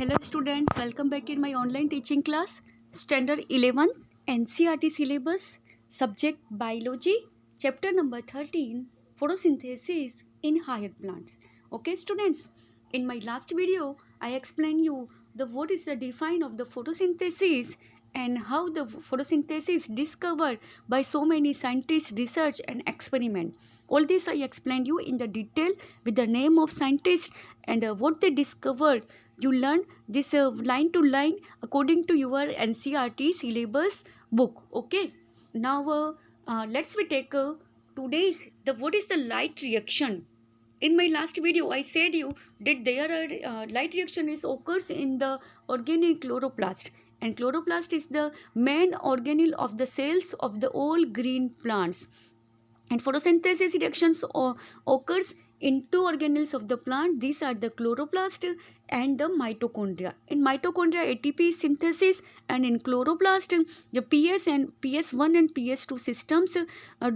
Hello students, welcome back in my online teaching class. Standard 11 NCERT syllabus, subject biology, chapter number 13, photosynthesis in higher plants. Okay students, in my last video I explained you the what is the define of the photosynthesis and how the photosynthesis is discovered by so many scientists, research and experiment. All this I explained you in the detail with the name of scientists and what they discovered. You learn this line to line according to your NCERT syllabus book. Okay, now let's we take today's the what is the light reaction. In my last video I said you that there are light reaction is occurs in the organic chloroplast, and chloroplast is the main organelle of the cells of the all green plants, and photosynthesis reactions occurs in two organelles of the plant. These are the chloroplast and the mitochondria. In mitochondria ATP synthesis, and in chloroplast the PS1 and PS2 systems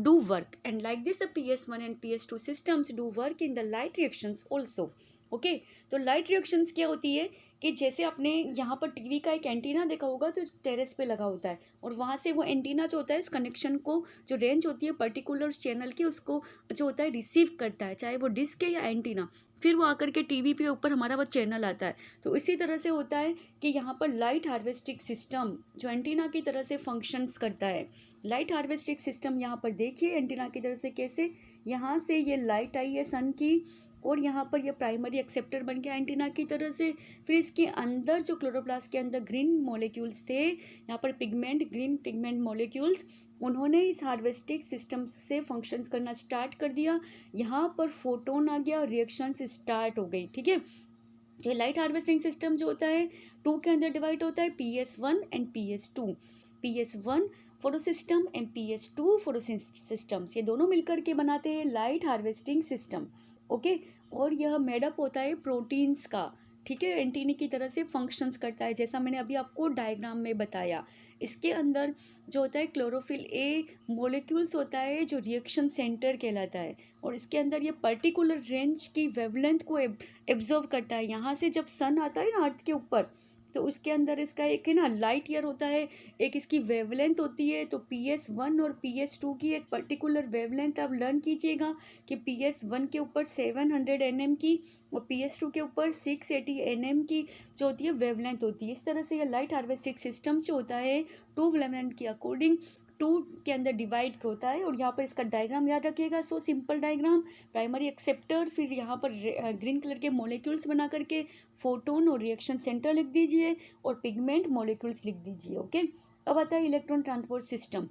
do work, and like this the PS1 and PS2 systems do work in the light reactions also. Okay तो light reactions क्या होती है कि जैसे आपने यहाँ पर TV का एक एंटीना देखा होगा तो टेरेस पे लगा होता है, और वहाँ से वो एंटीना जो होता है इस कनेक्शन को जो रेंज होती है पर्टिकुलर चैनल की उसको जो होता है रिसीव करता है, चाहे वो डिस्क है या एंटीना, फिर वो आकर के टीवी पे ऊपर हमारा वो चैनल आता है। तो इसी तरह से होता है कि यहाँ पर लाइट हार्वेस्टिंग सिस्टम जो एंटीना की तरह से फंक्शंस करता है। लाइट हार्वेस्टिंग सिस्टम यहाँ पर देखिए एंटीना की तरह से कैसे यहाँ से ये लाइट आई है सन की, और यहाँ पर ये प्राइमरी एक्सेप्टर बन गया एंटीना की तरह से। फिर इसके अंदर जो क्लोरोप्लास्ट के अंदर ग्रीन मॉलिक्यूल्स थे, यहाँ पर ग्रीन पिगमेंट मॉलिक्यूल्स, उन्होंने इस हार्वेस्टिंग सिस्टम से फंक्शंस करना स्टार्ट कर दिया। यहाँ पर फोटोन आ गया और रिएक्शंस स्टार्ट हो गई। ठीक है, तो लाइट हार्वेस्टिंग सिस्टम जो होता है टू के अंदर डिवाइड होता है PS1 and PS2। PS1 photo system and PS2 photo systems, ये दोनों मिलकर के बनाते हैं लाइट हार्वेस्टिंग सिस्टम। ओके, और यह मेडअप होता है प्रोटीन्स का। ठीक है, एंटीना की तरह से फंक्शंस करता है जैसा मैंने अभी आपको डायग्राम में बताया। इसके अंदर जो होता है क्लोरोफिल ए मॉलिक्यूल्स होता है जो रिएक्शन सेंटर कहलाता है, और इसके अंदर ये पर्टिकुलर रेंज की वेवलेंथ को एब्जॉर्व करता है। यहाँ से जब सन आता है ना अर्थ के ऊपर, तो उसके अंदर इसका एक है ना लाइट ईयर होता है, एक इसकी वेवलेंथ होती है। तो PS1 और PS2 की एक पर्टिकुलर वेवलेंथ आप लर्न कीजिएगा कि PS1 के ऊपर 700 nm की और PS2 के ऊपर 680 nm की जो होती है वेवलेंथ होती है। इस तरह से ये लाइट हार्वेस्टिंग सिस्टम जो होता है टू वेवलेंथ के अकॉर्डिंग टू के अंदर डिवाइड होता है। और यहाँ पर इसका डायग्राम याद रखिएगा, so simple diagram. Primary acceptor, फिर यहाँ पर ग्रीन कलर के मॉलिक्यूल्स बना करके फोटोन और रिएक्शन सेंटर लिख दीजिए और पिगमेंट मॉलिक्यूल्स लिख दीजिए। ओके, अब आता है electron transport system.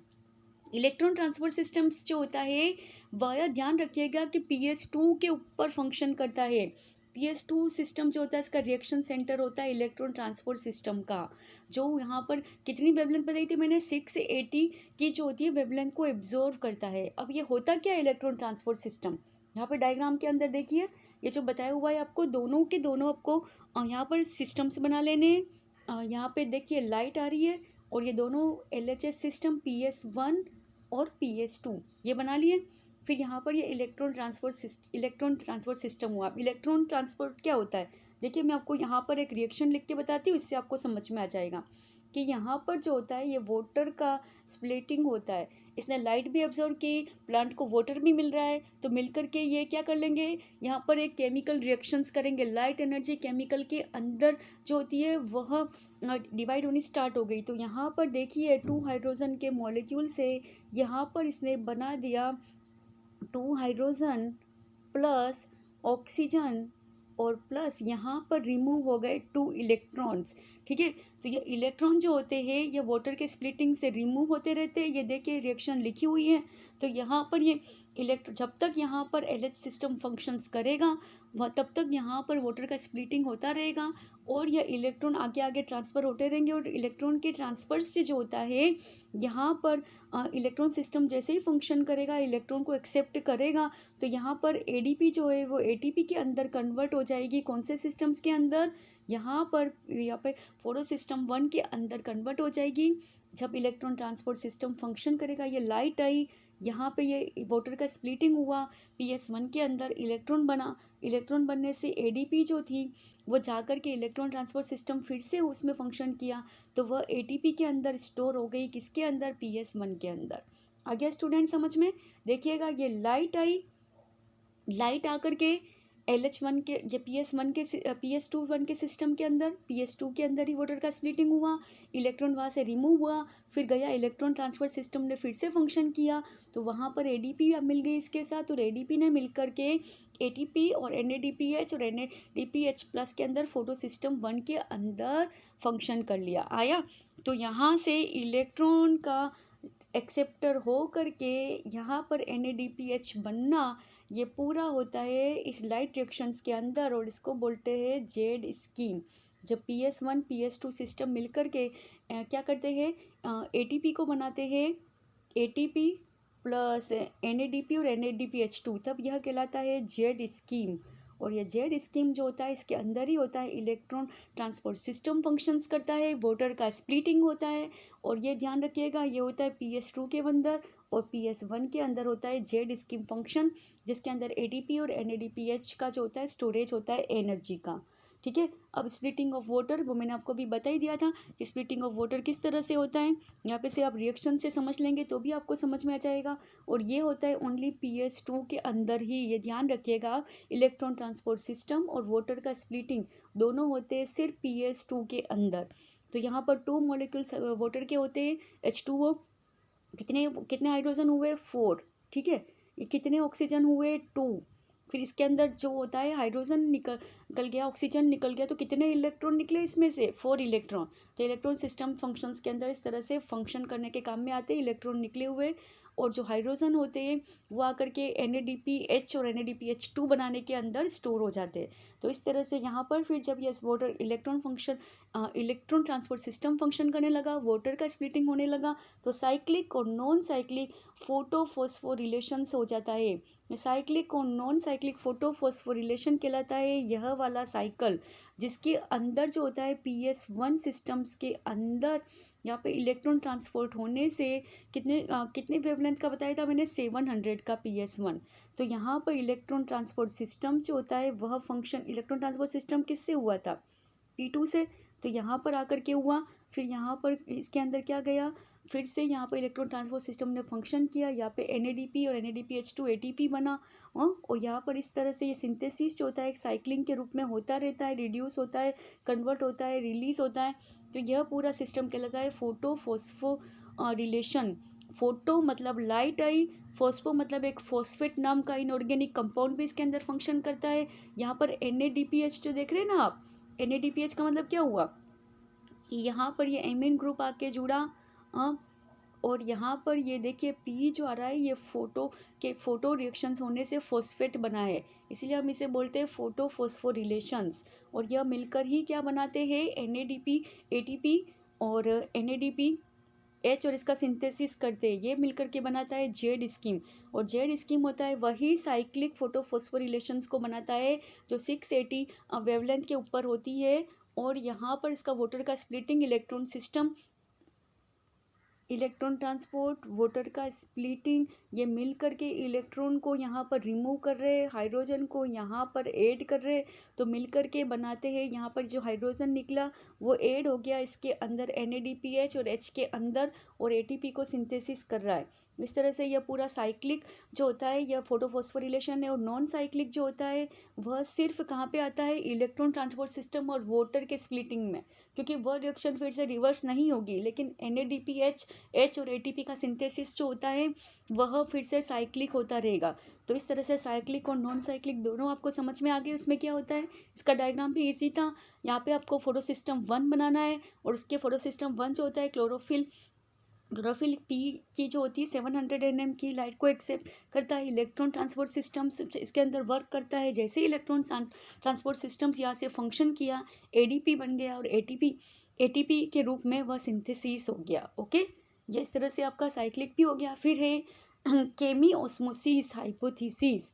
Electron transport systems जो होता है वह ध्यान रखिएगा कि PS2 के ऊपर फंक्शन करता है। PS2 सिस्टम जो होता है इसका रिएक्शन सेंटर होता है इलेक्ट्रॉन ट्रांसपोर्ट सिस्टम का, जो यहाँ पर कितनी वेवलेंथ बताई थी मैंने 680 की जो होती है वेवलेंथ को एब्जॉर्व करता है। अब ये होता क्या है इलेक्ट्रॉन ट्रांसपोर्ट सिस्टम, यहाँ पर डायग्राम के अंदर देखिए ये जो बताया हुआ है आपको दोनों के दोनों आपको यहाँ पर सिस्टम्स बना लेने हैं। यहाँ पे देखिए लाइट आ रही है और ये दोनों LHS सिस्टम PS1 और PS2 ये बना लिए। फिर यहाँ पर ये इलेक्ट्रॉन ट्रांसपोर्ट सिस्टम हुआ। इलेक्ट्रॉन ट्रांसपोर्ट क्या होता है देखिए, मैं आपको यहाँ पर एक रिएक्शन लिख के बताती हूँ, इससे आपको समझ में आ जाएगा कि यहाँ पर जो होता है ये वाटर का स्प्लिटिंग होता है। इसने लाइट भी ऑब्जर्व की, प्लांट को वाटर भी मिल रहा है, तो मिलकर के ये क्या कर लेंगे, यहाँ पर एक केमिकल रिएक्शंस करेंगे। लाइट एनर्जी केमिकल के अंदर जो होती है वह डिवाइड होनी स्टार्ट हो गई। तो यहाँ पर देखिए 2 हाइड्रोजन के मॉलिक्यूल से यहाँ पर इसने बना दिया 2 हाइड्रोजन प्लस ऑक्सीजन, और प्लस यहाँ पर रिमूव हो गए 2 इलेक्ट्रॉन्स। ठीक है, तो ये इलेक्ट्रॉन जो होते हैं ये वाटर के स्प्लिटिंग से रिमूव होते रहते हैं। ये देखिए रिएक्शन लिखी हुई है। तो यहाँ पर ये जब तक यहाँ पर LH सिस्टम फंक्शंस करेगा वह तब तक यहाँ पर वाटर का स्प्लिटिंग होता रहेगा और यह इलेक्ट्रॉन आगे आगे ट्रांसफ़र होते रहेंगे। और इलेक्ट्रॉन के ट्रांसफ़र से जो होता है यहाँ पर इलेक्ट्रॉन सिस्टम जैसे ही फंक्शन करेगा, इलेक्ट्रॉन को एक्सेप्ट करेगा, तो यहाँ पर ADP जो है वो ATP के अंदर कन्वर्ट हो जाएगी। कौन से सिस्टम्स के अंदर, यहाँ पर फोटो सिस्टम 1 के अंदर कन्वर्ट हो जाएगी। जब इलेक्ट्रॉन ट्रांसपोर्ट सिस्टम फंक्शन करेगा, ये लाइट आई, यहाँ पे ये वाटर का स्प्लिटिंग हुआ, PS1 के अंदर इलेक्ट्रॉन बना, इलेक्ट्रॉन बनने से ADP जो थी वो जा कर के इलेक्ट्रॉन ट्रांसपोर्ट सिस्टम फिर से उसमें फंक्शन किया, तो वह ATP के अंदर स्टोर हो गई, किसके अंदर, PS1 के अंदर। आ गया स्टूडेंट समझ में? देखिएगा ये लाइट आई, लाइट आकर के LH1 के, ये PS1 के PS2 के सिस्टम के अंदर, PS2 के अंदर ही वाटर का स्प्लिटिंग हुआ, इलेक्ट्रॉन वहाँ से रिमूव हुआ, फिर गया इलेक्ट्रॉन ट्रांसफर सिस्टम ने फिर से फंक्शन किया, तो वहाँ पर ADP मिल गई इसके साथ, और ADP ने मिलकर के ATP और NADPH और NADPH प्लस के अंदर फोटो सिस्टम 1 के अंदर फंक्शन कर लिया। आया? तो यहाँ से इलेक्ट्रॉन का एक्सेप्टर हो करके यहाँ पर NADPH बनना, ये पूरा होता है इस लाइट रिएक्शंस के अंदर, और इसको बोलते हैं जेड स्कीम। जब PS1 PS2 सिस्टम मिलकर के क्या करते हैं, ATP को बनाते हैं, ATP प्लस NADP और NADPH2, तब यह कहलाता है जेड स्कीम। और ये जेड स्कीम जो होता है इसके अंदर ही होता है इलेक्ट्रॉन ट्रांसपोर्ट सिस्टम फंक्शंस करता है, वाटर का स्प्लिटिंग होता है, और ये ध्यान रखिएगा ये होता है PS2 के अंदर, और PS1 के अंदर होता है जेड स्कीम फंक्शन, जिसके अंदर ATP और NADPH का जो होता है स्टोरेज होता है एनर्जी का। ठीक है, अब स्प्लिटिंग ऑफ वाटर वो मैंने आपको अभी बता ही दिया था कि स्प्लिटिंग ऑफ वाटर किस तरह से होता है। यहाँ पे से आप रिएक्शन से समझ लेंगे तो भी आपको समझ में आ जाएगा, और ये होता है ओनली PS2 के अंदर ही, ये ध्यान रखिएगा। इलेक्ट्रॉन ट्रांसपोर्ट सिस्टम और वाटर का स्प्लिटिंग दोनों होते हैं सिर्फ PS2 के अंदर। तो यहाँ पर 2 मॉलिक्यूल्स वाटर के होते हैं, H2O, कितने कितने हाइड्रोजन हुए, 4। ठीक है, ये कितने ऑक्सीजन हुए, 2। फिर इसके अंदर जो होता है हाइड्रोजन निकल गया, ऑक्सीजन निकल गया, तो कितने इलेक्ट्रॉन निकले इसमें से, 4 इलेक्ट्रॉन। तो इलेक्ट्रॉन सिस्टम फंक्शंस के अंदर इस तरह से फंक्शन करने के काम में आते हैं, इलेक्ट्रॉन निकले हुए, और जो हाइड्रोजन होते हैं वो आकर के NADPH और NADPH2 बनाने के अंदर स्टोर हो जाते हैं। तो इस तरह से यहाँ पर फिर जब ये water electron transport system function करने लगा, वाटर का स्प्लिटिंग होने लगा, तो साइक्लिक और नॉन साइक्लिक फोटोफॉस्फोरिलेशंस हो जाता है। साइक्लिक और नॉन साइक्लिक फोटोफॉस्फोरिलेशन कहलाता है यह वाला साइकिल, जिसके अंदर जो होता है PS1 सिस्टम्स के अंदर यहाँ पे इलेक्ट्रॉन ट्रांसपोर्ट होने से कितने वेवलेंथ का बताया था मैंने, 700 का PS1। तो यहाँ पर इलेक्ट्रॉन ट्रांसपोर्ट सिस्टम जो होता है वह फंक्शन, इलेक्ट्रॉन ट्रांसपोर्ट सिस्टम किससे हुआ था, P2 से। तो यहाँ पर आकर के हुआ, फिर यहाँ पर इसके अंदर क्या गया, फिर से यहाँ पर इलेक्ट्रॉन ट्रांसपोर्ट सिस्टम ने फंक्शन किया, यहाँ पे NADP और NADPH2 ATP बना, और यहाँ पर इस तरह से ये सिंथेसिस जो होता है एक साइक्लिंग के रूप में होता रहता है, रिड्यूस होता है, कन्वर्ट होता है, रिलीज होता है। तो यह पूरा सिस्टम कहलाता है फोटो रिलेशन। फोटो मतलब लाइट आई, फॉस्फो मतलब एक फॉस्फेट नाम का इनऑर्गेनिक कंपाउंड भी इसके अंदर फंक्शन करता है। यहाँ पर NADPH जो देख रहे हैं ना आप, NADPH का मतलब क्या हुआ कि यहाँ पर ये एमीन ग्रुप आके जुड़ा, और यहाँ पर ये देखिए P जो आ रहा है ये फोटो रिएक्शंस होने से फॉस्फेट बना है, इसीलिए हम इसे बोलते हैं फोटो फॉस्फोरिलेशंस। और यह मिलकर ही क्या बनाते हैं, NADP ATP और NADPH, और इसका सिंथेसिस करते हैं, ये मिलकर के बनाता है जेड स्कीम। और जेड स्कीम होता है वही साइक्लिक फोटोफॉस्फोरिलेशंस को बनाता है जो 680 वेवलेंथ के ऊपर होती है। और यहाँ पर इसका वाटर का splitting, electron system, electron transport, water का स्प्लिटिंग, ये मिल करके इलेक्ट्रॉन को यहाँ पर रिमूव कर रहे, हाइड्रोजन को यहाँ पर ऐड कर रहे, तो मिल करके बनाते हैं। यहाँ पर जो हाइड्रोजन निकला वो ऐड हो गया इसके अंदर NADPH और H के अंदर, और ATP को सिंथेसिस कर रहा है। इस तरह से यह पूरा साइक्लिक जो होता है यह फोटोफॉस्फोरिलेशन है। और नॉन साइक्लिक जो होता है वह सिर्फ कहाँ पे आता है, इलेक्ट्रॉन ट्रांसपोर्ट सिस्टम और वाटर के स्प्लिटिंग में, क्योंकि वह रिएक्शन फिर से रिवर्स नहीं होगी, लेकिन NADPH H और ATP का सिंथेसिस जो होता है वह फिर से साइक्लिक होता रहेगा। तो इस तरह से साइक्लिक और नॉन साइक्लिक दोनों आपको समझ में आ गए। उसमें क्या होता है, इसका डायग्राम भी इजी था। यहाँ पे आपको फोटोसिस्टम 1 बनाना है, और उसके फोटोसिस्टम 1 जो होता है क्लोरोफिल P की जो होती है 700 nm की लाइट को एक्सेप्ट करता है। इलेक्ट्रॉन ट्रांसपोर्ट सिस्टम्स इसके अंदर वर्क करता है। जैसे ही इलेक्ट्रॉन ट्रांसपोर्ट सिस्टम्स यहाँ से फंक्शन किया, ADP बन गया, और ATP के रूप में वह सिंथेसिस हो गया। ओके, ये इस तरह से आपका साइक्लिक भी हो गया। फिर है केमिओस्मोसिस हाइपोथेसिस।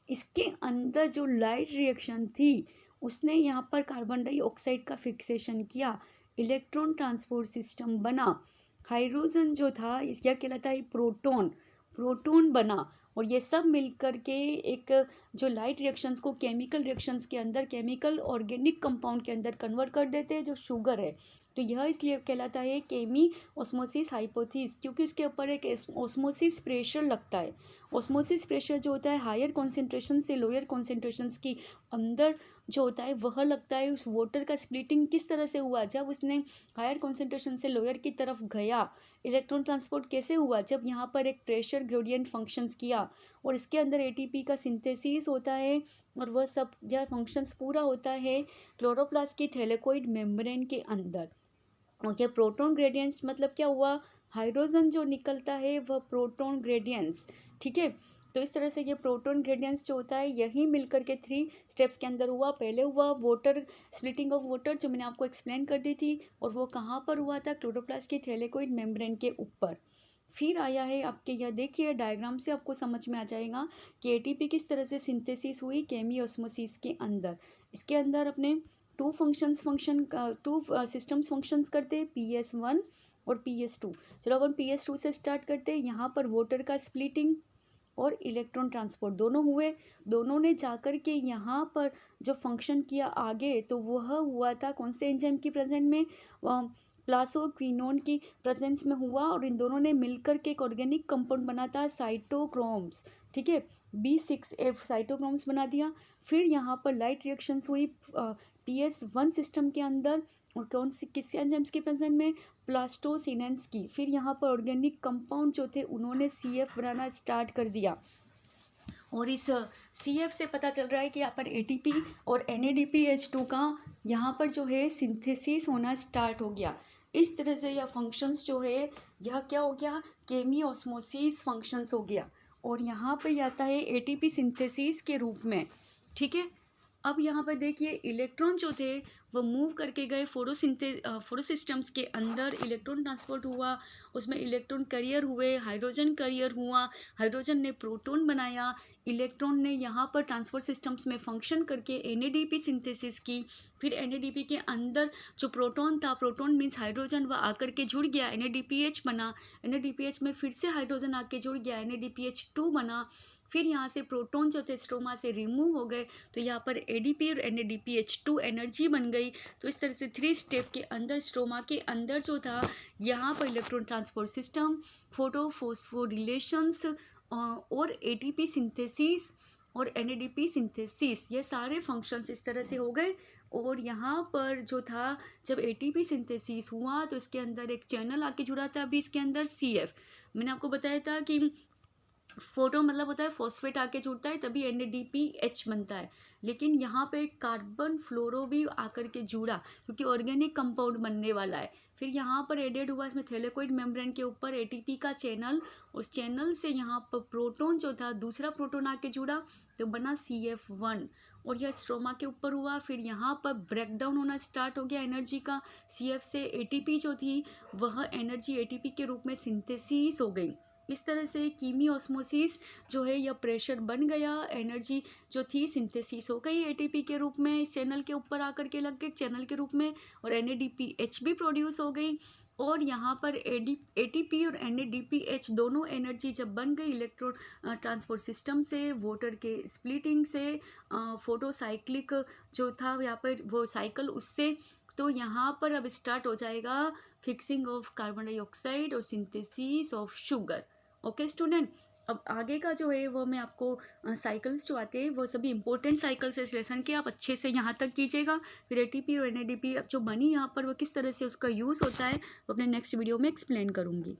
इसके अंदर जो लाइट रिएक्शन थी उसने यहाँ पर कार्बन डाइऑक्साइड का फिक्सेशन किया, इलेक्ट्रॉन ट्रांसपोर्ट सिस्टम बना। हाइड्रोजन जो था इसका कहलाता है प्रोटॉन। प्रोटॉन बना और ये सब मिलकर के एक जो लाइट रिएक्शंस को केमिकल रिएक्शंस के अंदर, केमिकल ऑर्गेनिक कंपाउंड के अंदर कन्वर्ट कर देते हैं, जो शुगर है। तो यह इसलिए कहलाता है केमी ऑस्मोसिस हाइपोथीस, क्योंकि इसके ऊपर एक ऑस्मोसिस प्रेशर लगता है। ऑस्मोसिस प्रेशर जो होता है हायर कॉन्सेंट्रेशन से लोअर कॉन्सेंट्रेशंस की अंदर जो होता है वह लगता है। उस वाटर का स्प्लिटिंग किस तरह से हुआ, जब उसने हायर कॉन्सेंट्रेशन से लोअर की तरफ गया। इलेक्ट्रॉन ट्रांसपोर्ट कैसे हुआ, जब यहाँ पर एक प्रेशर ग्रेडियंट फंक्शंस किया और इसके अंदर एटीपी का सिंथेसिस होता है और वह सब यह फंक्शंस पूरा होता है क्लोरोप्लास्ट की थैलेकोइड मेम्ब्रेन के अंदर। ओके, प्रोटॉन ग्रेडियंट्स मतलब क्या हुआ, हाइड्रोजन जो निकलता है वह प्रोटॉन ग्रेडियंट्स, ठीक है। तो इस तरह से ये प्रोटॉन ग्रेडियंट्स जो होता है यही मिलकर के 3 स्टेप्स के अंदर हुआ। पहले हुआ वाटर स्प्लिटिंग ऑफ वाटर, जो मैंने आपको एक्सप्लेन कर दी थी, और वो कहाँ पर हुआ था, क्लोरोप्लास्ट की थैलेकोइड मेम्ब्रेन के ऊपर। फिर आया है आपके, यह देखिए डायग्राम से आपको समझ में आ जाएगा कि एटीपी किस तरह से सिंथेसिस हुई केमी ऑस्मोसिस के अंदर। इसके अंदर अपने टू सिस्टम्स फंक्शंस करते हैं, PS1 और PS2। चलो अपन PS2 से स्टार्ट करते हैं। यहाँ पर वाटर का स्प्लिटिंग और इलेक्ट्रॉन ट्रांसपोर्ट दोनों हुए। दोनों ने जाकर के यहाँ पर जो फंक्शन किया आगे, तो वह हुआ था कौन से एंजाइम की प्रेजेंट में, प्लासोक्विनोन की प्रेजेंस में हुआ, और इन दोनों ने मिलकर के एक ऑर्गेनिक कंपाउंड बना था साइटोक्रोम्स, ठीक है। B6F साइटोक्रोम्स बना दिया। फिर यहाँ पर लाइट रिएक्शंस हुई PS1 सिस्टम के अंदर, और कौन सी किसके एंजाइम्स की प्रेजेंट में, प्लास्टोसिनेंस की। फिर यहाँ पर ऑर्गेनिक कंपाउंड जो थे उन्होंने CF बनाना स्टार्ट कर दिया, और इस CF से पता चल रहा है कि यहाँ पर ATP और NADPH2 का यहाँ पर जो है सिंथेसिस होना स्टार्ट हो गया। इस तरह से यह फंक्शंस जो है यह क्या हो गया, केमी ऑस्मोसिस फंक्शंस हो गया, और यहाँ पर आता है ATP सिंथेसिस के रूप में, ठीक है। अब यहाँ पर देखिए इलेक्ट्रॉन जो थे वो मूव करके गए फोटोसिस्टम्स के अंदर, इलेक्ट्रॉन ट्रांसपोर्ट हुआ, उसमें इलेक्ट्रॉन कैरियर हुए, हाइड्रोजन कैरियर हुआ, हाइड्रोजन ने प्रोटॉन बनाया, इलेक्ट्रॉन ने यहाँ पर ट्रांसपोर्ट सिस्टम्स में फंक्शन करके NADP सिंथेसिस की। फिर NADP के अंदर जो प्रोटॉन था, प्रोटॉन मीन्स हाइड्रोजन, वह आकर के जुड़ गया, NADPH बना। NADPH में फिर से हाइड्रोजन आके जुड़ गया, NADPH2 बना। फिर यहाँ से प्रोटॉन जो थे स्ट्रोमा से रिमूव हो गए, तो यहाँ पर ADP और NADPH2 एनर्जी बन गई। तो इस तरह से 3 स्टेप के अंदर स्ट्रोमा के अंदर जो था यहाँ पर इलेक्ट्रॉन ट्रांसपोर्ट सिस्टम, फोटोफॉस्फोरिलेशंस और ATP सिंथेसिस और NADP सिंथेसिस, ये सारे फंक्शंस इस तरह से हो गए। और यहाँ पर जो था जब ATP सिंथेसिस हुआ तो इसके अंदर एक चैनल आके जुड़ा था, अभी इसके अंदर CF। मैंने आपको बताया था कि फोटो मतलब होता है फॉस्फेट आके जुड़ता है तभी NADPH बनता है, लेकिन यहाँ पे कार्बन फ्लोरो भी आकर के जुड़ा क्योंकि ऑर्गेनिक कंपाउंड बनने वाला है। फिर यहाँ पर एडेड हुआ इसमें थैलेकोइड मेम्ब्रेन के ऊपर ATP का चैनल, उस चैनल से यहाँ पर प्रोटॉन जो था दूसरा प्रोटॉन आके जुड़ा तो बना CF1, और यह स्ट्रोमा के ऊपर हुआ। फिर यहाँ पर ब्रेकडाउन होना स्टार्ट हो गया एनर्जी का, CF से ATP जो थी वह एनर्जी ATP के रूप में सिंथेसिस हो गई। इस तरह से कीमी ऑस्मोसिस जो है यह प्रेशर बन गया, एनर्जी जो थी सिंथेसिस हो गई ATP के रूप में, इस चैनल के ऊपर आकर के लग गए चैनल के रूप में, और NADPH भी प्रोड्यूस हो गई। और यहाँ पर ATP और NADPH दोनों एनर्जी जब बन गई इलेक्ट्रॉन ट्रांसपोर्ट सिस्टम से, वाटर के स्प्लिटिंग से, फोटोसाइक्लिक जो था यहाँ पर वो साइकिल उससे, तो यहाँ पर अब स्टार्ट हो जाएगा फिक्सिंग ऑफ कार्बन डाइऑक्साइड और synthesis of sugar. Okay student, अब आगे का जो है वो मैं आपको साइकिल्स जो आते हैं वो सभी इंपॉर्टेंट साइकिल्स है इस लेसन के, आप अच्छे से यहाँ तक कीजिएगा। फिर ATP और NADP अब जो बनी यहाँ पर वो किस तरह से उसका यूज़ होता है वो अपने नेक्स्ट वीडियो में एक्सप्लेन करूँगी।